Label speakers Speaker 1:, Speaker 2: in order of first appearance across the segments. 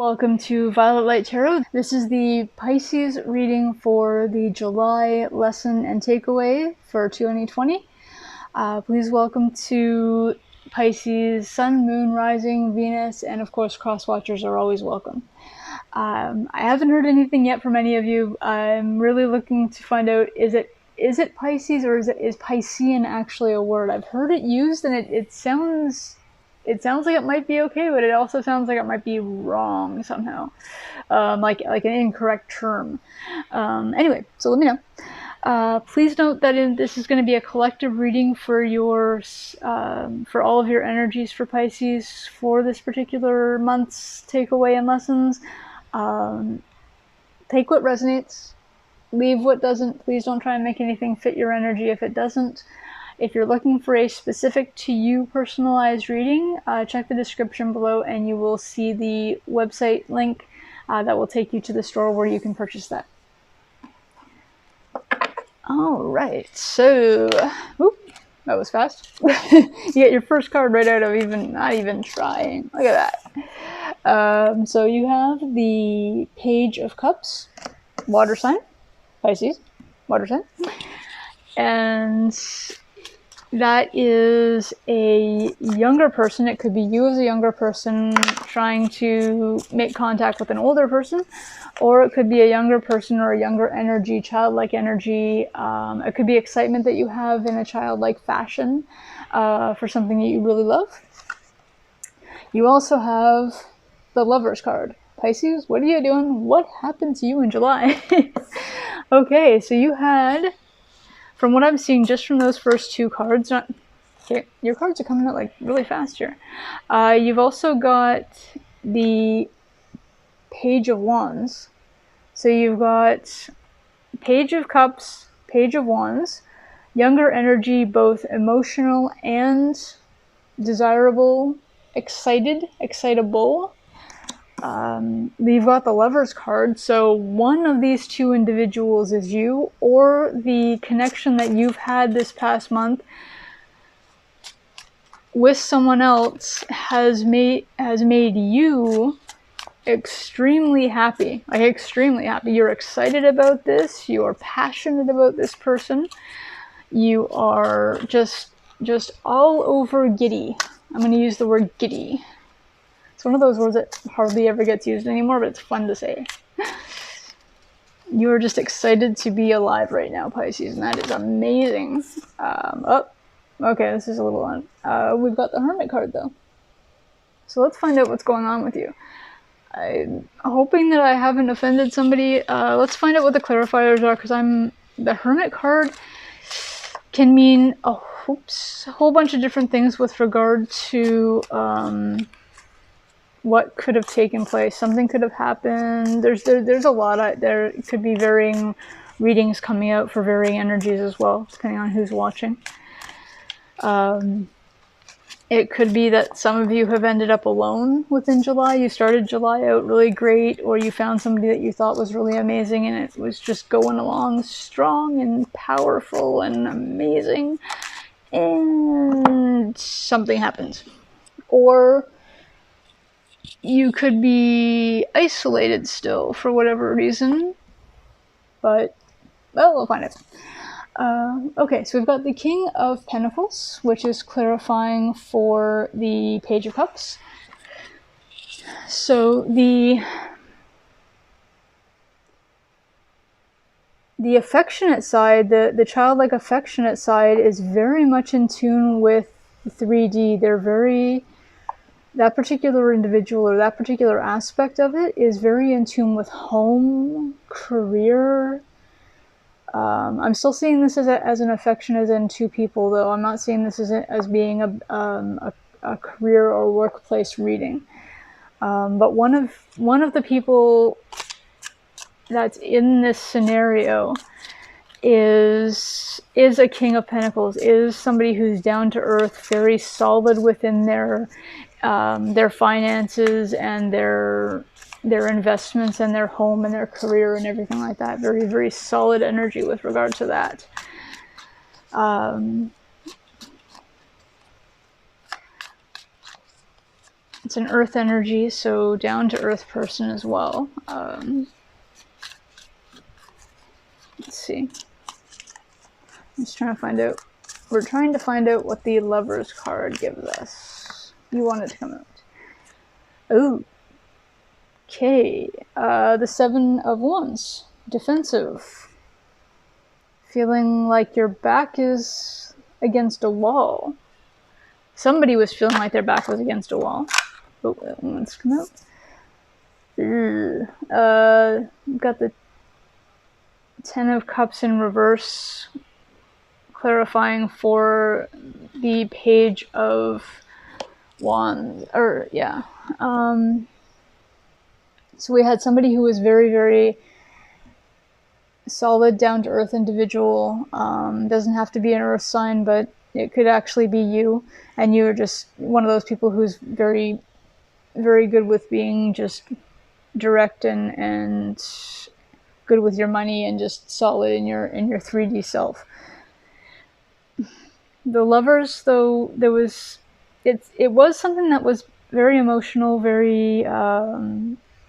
Speaker 1: Welcome to Violet Light Tarot. This is the Pisces reading for the July lesson and takeaway for 2020. Please welcome to Pisces Sun, Moon, Rising, Venus, and of course cross watchers are always welcome. I haven't heard anything yet from any of you. I'm really looking to find out, is it Pisces or is Piscean actually a word? I've heard it used and it sounds like it might be okay, but it also sounds like it might be wrong somehow, like an incorrect term. Anyway, so let me know. Please note that this is going to be a collective reading for for all of your energies for Pisces for this particular month's takeaway and lessons. Take what resonates, leave what doesn't. Please don't try and make anything fit your energy if it doesn't. If you're looking for a specific to you personalized reading, check the description below and you will see the website link that will take you to the store where you can purchase that. All right, so that was fast. You get your first card right out of not even trying. Look at that. So you have the Page of Cups, water sign, Pisces, water sign, and that is a younger person. It could be you as a younger person trying to make contact with an older person, or it could be a younger person or a younger energy, childlike energy. It could be excitement that you have in a childlike fashion for something that you really love. You also have the Lover's card. Pisces, what are you doing? What happened to you in July? Okay, so you had, from what I'm seeing just from those first two cards, okay, your cards are coming out like really fast here. You've also got the Page of Wands. So you've got Page of Cups, Page of Wands, younger energy, both emotional and desirable, excitable. You've got the Lover's card, so one of these two individuals is you, or the connection that you've had this past month with someone else has made you extremely happy. Like extremely happy. You're excited about this, you're passionate about this person, you are just all over giddy. I'm going to use the word giddy. It's one of those words that hardly ever gets used anymore, but it's fun to say. You are just excited to be alive right now, Pisces, and that is amazing. Okay, this is a little on. We've got the Hermit card, though. So let's find out what's going on with you. I'm hoping that I haven't offended somebody. Let's find out what the clarifiers are, because the Hermit card can mean a whole bunch of different things with regard to what could have taken place. Something could have happened. There's a lot there. It could be varying readings coming out for varying energies as well, depending on who's watching. It could be that some of you have ended up alone within July. You started July out really great, or you found somebody that you thought was really amazing and it was just going along strong and powerful and amazing, and something happens. Or you could be isolated still for whatever reason, but, well, we'll find it. Okay, so we've got the King of Pentacles, which is clarifying for the Page of Cups. So the affectionate side, the childlike affectionate side is very much in tune with 3D. That particular individual or that particular aspect of it is very in tune with home, career. I'm still seeing this as an affection as in two people, though. I'm not seeing this as being a career or workplace reading. But one of the people that's in this scenario is a King of Pentacles, is somebody who's down to earth, very solid within their finances and their investments and their home and their career and everything like that. Very, very solid energy with regard to that. It's an earth energy, so down to earth person as well. Let's see. I'm just trying to find out. We're trying to find out what the Lover's card gives us. You want it to come out. Oh. Okay. The Seven of Wands. Defensive. Feeling like your back is against a wall. Somebody was feeling like their back was against a wall. Oh, that one's come out. Got the Ten of Cups in reverse, clarifying for the Page of Wands. Or, yeah. So we had somebody who was very, very solid, down-to-earth individual. Doesn't have to be an earth sign, but it could actually be you. And you're just one of those people who's very, very good with being just direct and good with your money and just solid in your 3D self. The Lovers, though, it was something that was very emotional, very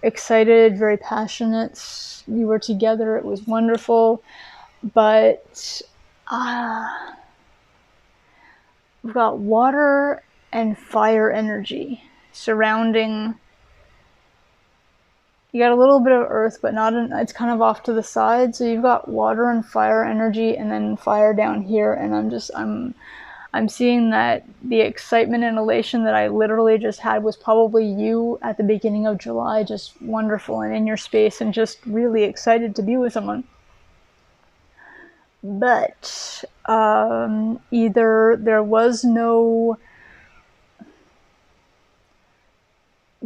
Speaker 1: excited, very passionate. You were together, it was wonderful, but we've got water and fire energy surrounding. You got a little bit of earth, but it's kind of off to the side. So you've got water and fire energy, and then fire down here. And I'm seeing that the excitement and elation that I literally just had was probably you at the beginning of July, just wonderful and in your space and just really excited to be with someone. But either there was no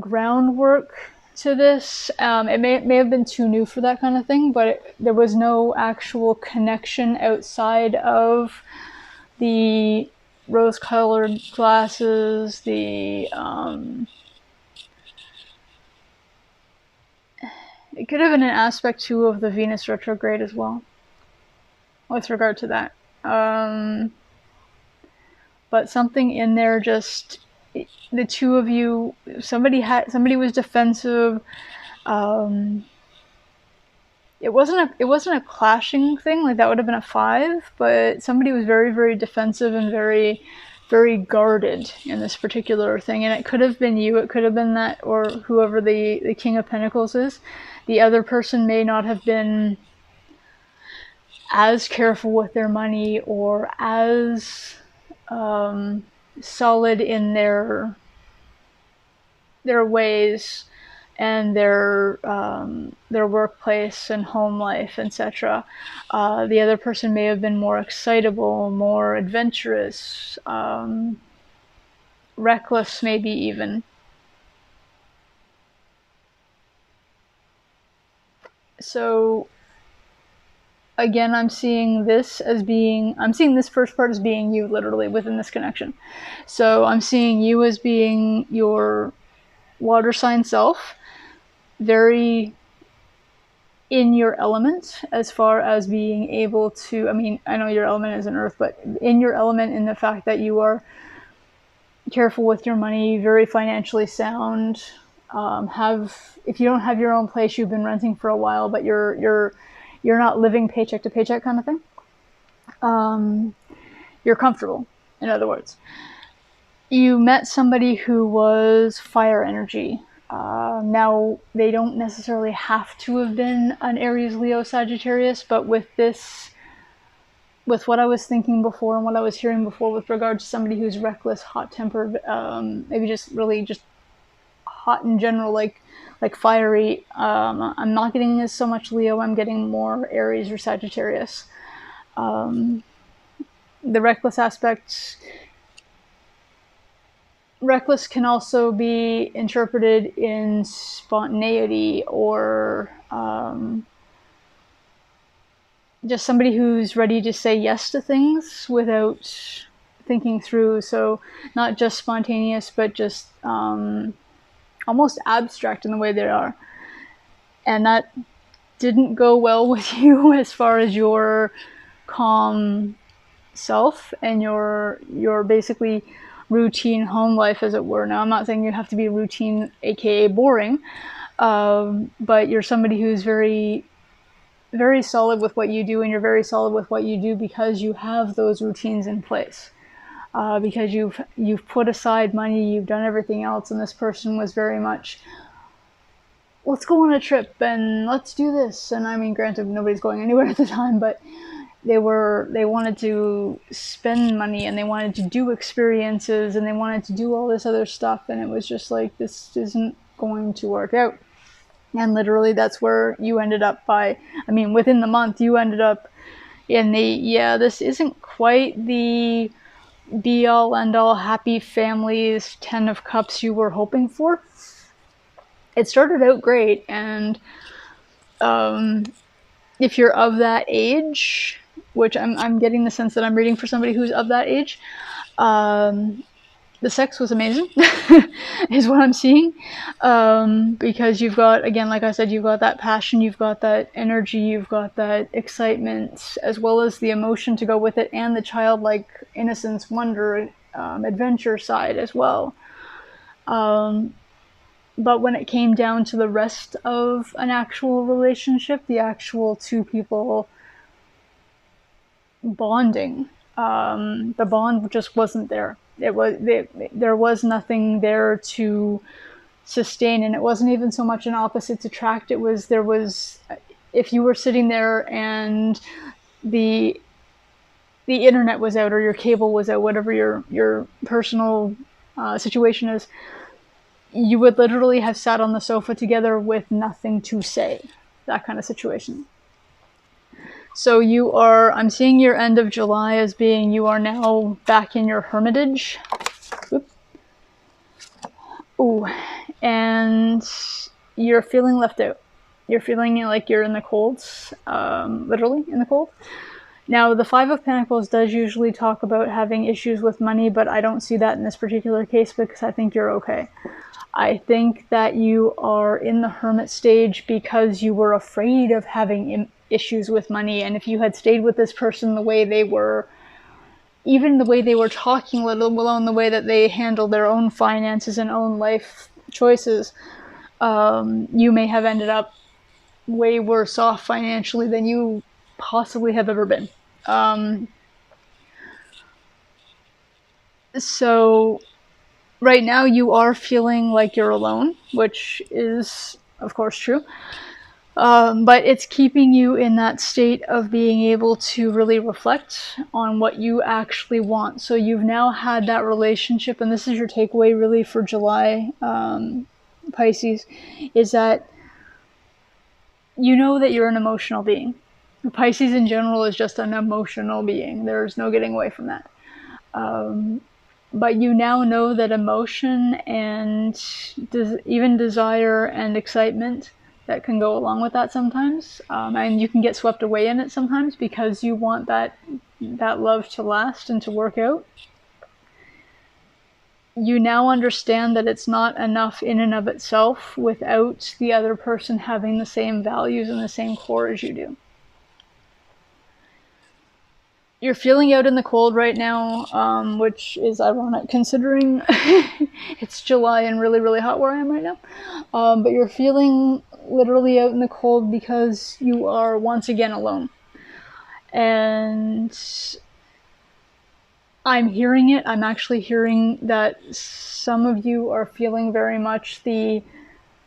Speaker 1: groundwork to this. It may have been too new for that kind of thing, but there was no actual connection outside of the rose-colored glasses, it could have been an aspect too of the Venus retrograde as well, with regard to that. But something in there, just the two of you, somebody was defensive. It wasn't a clashing thing, like that would have been a 5, but somebody was very, very defensive and very, very guarded in this particular thing. And it could have been you, it could have been that, or whoever the King of Pentacles is. The other person may not have been as careful with their money or as solid in their ways and their workplace and home life, etc. The other person may have been more excitable, more adventurous, reckless, maybe even. So again, I'm seeing this first part as being you, literally, within this connection. So I'm seeing you as being your water sign self, very in your element as far as being able to, I mean, I know your element is an earth, but in your element in the fact that you are careful with your money, very financially sound, if you don't have your own place, you've been renting for a while, but you're not living paycheck to paycheck kind of thing. You're comfortable, in other words. You met somebody who was fire energy. Now, they don't necessarily have to have been an Aries, Leo, Sagittarius, but with what I was thinking before and what I was hearing before with regard to somebody who's reckless, hot-tempered, maybe just really just hot in general, like fiery. I'm not getting so much Leo, I'm getting more Aries or Sagittarius. The reckless aspect... Reckless can also be interpreted in spontaneity or just somebody who's ready to say yes to things without thinking through. So not just spontaneous, but just almost abstract in the way they are. And that didn't go well with you as far as your calm self and your basically routine home life, as it were. Now, I'm not saying you have to be routine, aka boring, but you're somebody who's very, very solid with what you do, and you're very solid with what you do because you have those routines in place. Because you've put aside money, you've done everything else, and this person was very much, let's go on a trip and let's do this. And I mean, granted, nobody's going anywhere at the time, but they wanted to spend money and they wanted to do experiences and they wanted to do all this other stuff, and it was just like, this isn't going to work out. And literally that's where you ended up within the month, you ended up in this isn't quite the be all end all happy families 10 of cups you were hoping for. It started out great, and if you're of that age, which I'm getting the sense that I'm reading for somebody who's of that age, the sex was amazing, is what I'm seeing, because you've got, again, like I said, you've got that passion, you've got that energy, you've got that excitement, as well as the emotion to go with it, and the childlike innocence, wonder, adventure side as well. But when it came down to the rest of an actual relationship, the actual two people bonding, the bond just wasn't there. There was nothing there to sustain, and it wasn't even so much an opposites attract. There was, if you were sitting there and the internet was out or your cable was out, whatever your personal situation is, you would literally have sat on the sofa together with nothing to say. That kind of situation. So I'm seeing your end of July as being, you are now back in your hermitage. Oop. Ooh. And you're feeling left out. You're feeling like you're in the cold, literally in the cold. Now, the Five of Pentacles does usually talk about having issues with money, but I don't see that in this particular case because I think you're okay. I think that you are in the hermit stage because you were afraid of having issues with money, and if you had stayed with this person the way they were, even the way they were talking, let alone the way that they handled their own finances and own life choices, you may have ended up way worse off financially than you possibly have ever been. So right now you are feeling like you're alone, which is of course true. But it's keeping you in that state of being able to really reflect on what you actually want. So you've now had that relationship, and this is your takeaway really for July, Pisces, is that you know that you're an emotional being. Pisces in general is just an emotional being. There's no getting away from that. But you now know that emotion and even desire and excitement that can go along with that sometimes, and you can get swept away in it sometimes because you want that love to last and to work out. You now understand that it's not enough in and of itself without the other person having the same values and the same core as you do. You're feeling out in the cold right now, which is ironic considering it's July and really, really hot where I am right now. But you're feeling literally out in the cold because you are once again alone. And I'm hearing it. I'm actually hearing that some of you are feeling very much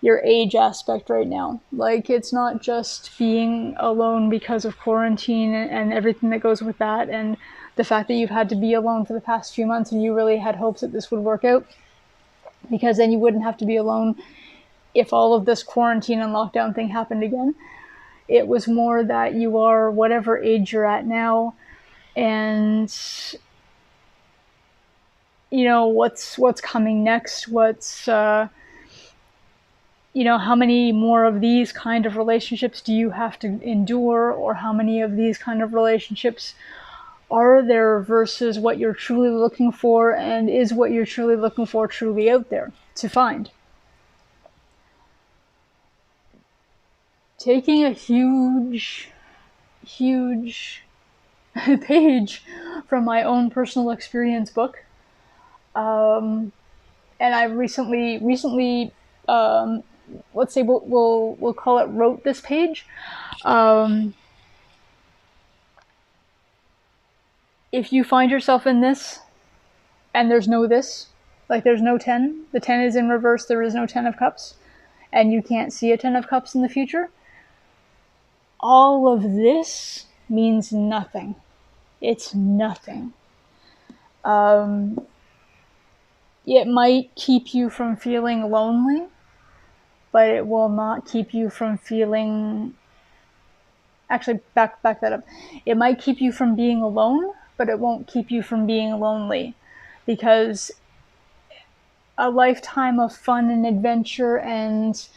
Speaker 1: your age aspect right now. Like, it's not just being alone because of quarantine and everything that goes with that, and the fact that you've had to be alone for the past few months and you really had hopes that this would work out, because then you wouldn't have to be alone if all of this quarantine and lockdown thing happened again. It was more that you are whatever age you're at now, and you know what's coming next, how many more of these kind of relationships do you have to endure, or how many of these kind of relationships are there versus what you're truly looking for, and is what you're truly looking for truly out there to find. Taking a huge page from my own personal experience book, And I recently, let's say we'll call it wrote this page. If you find yourself in this and there's no this, like there's no 10, the 10 is in reverse, there is no 10 of cups, and you can't see a 10 of cups in the future, all of this means nothing. It's nothing. It might keep you from feeling lonely, but it will not keep you from feeling. Actually, back that up. It might keep you from being alone, but it won't keep you from being lonely, because a lifetime of fun and adventure and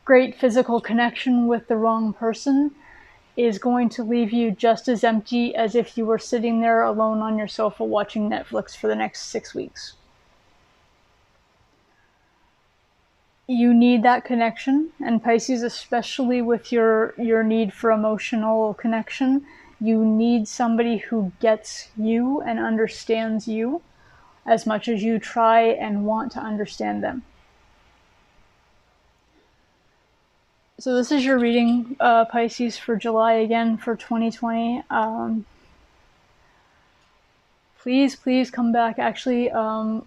Speaker 1: great physical connection with the wrong person is going to leave you just as empty as if you were sitting there alone on your sofa watching Netflix for the next 6 weeks. You need that connection, and Pisces, especially with your need for emotional connection, you need somebody who gets you and understands you as much as you try and want to understand them. So this is your reading, Pisces, for July again for 2020. Please come back. Actually,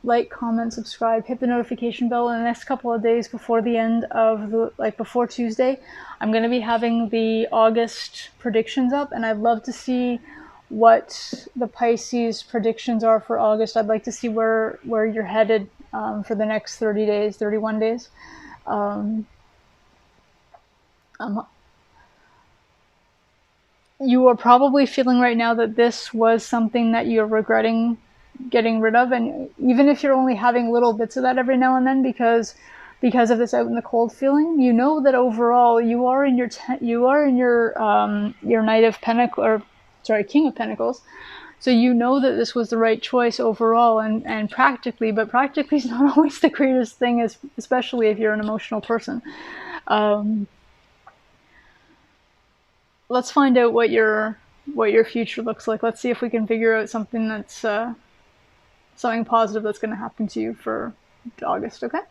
Speaker 1: like, comment, subscribe, hit the notification bell. In the next couple of days before the end of before Tuesday, I'm going to be having the August predictions up, and I'd love to see what the Pisces predictions are for August. I'd like to see where you're headed for the next 30 days, 31 days. You are probably feeling right now that this was something that you're regretting getting rid of, and even if you're only having little bits of that every now and then because of this out in the cold feeling, you know that overall you are in your Knight of Pentacles, or sorry, King of Pentacles. So you know that this was the right choice overall, and practically, but practically is not always the greatest thing, especially if you're an emotional person. Let's find out what your future looks like. Let's see if we can figure out something that's something positive that's going to happen to you for August. Okay.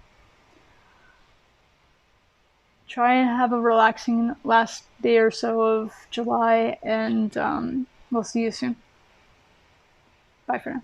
Speaker 1: Try and have a relaxing last day or so of July, and we'll see you soon. Bye for now.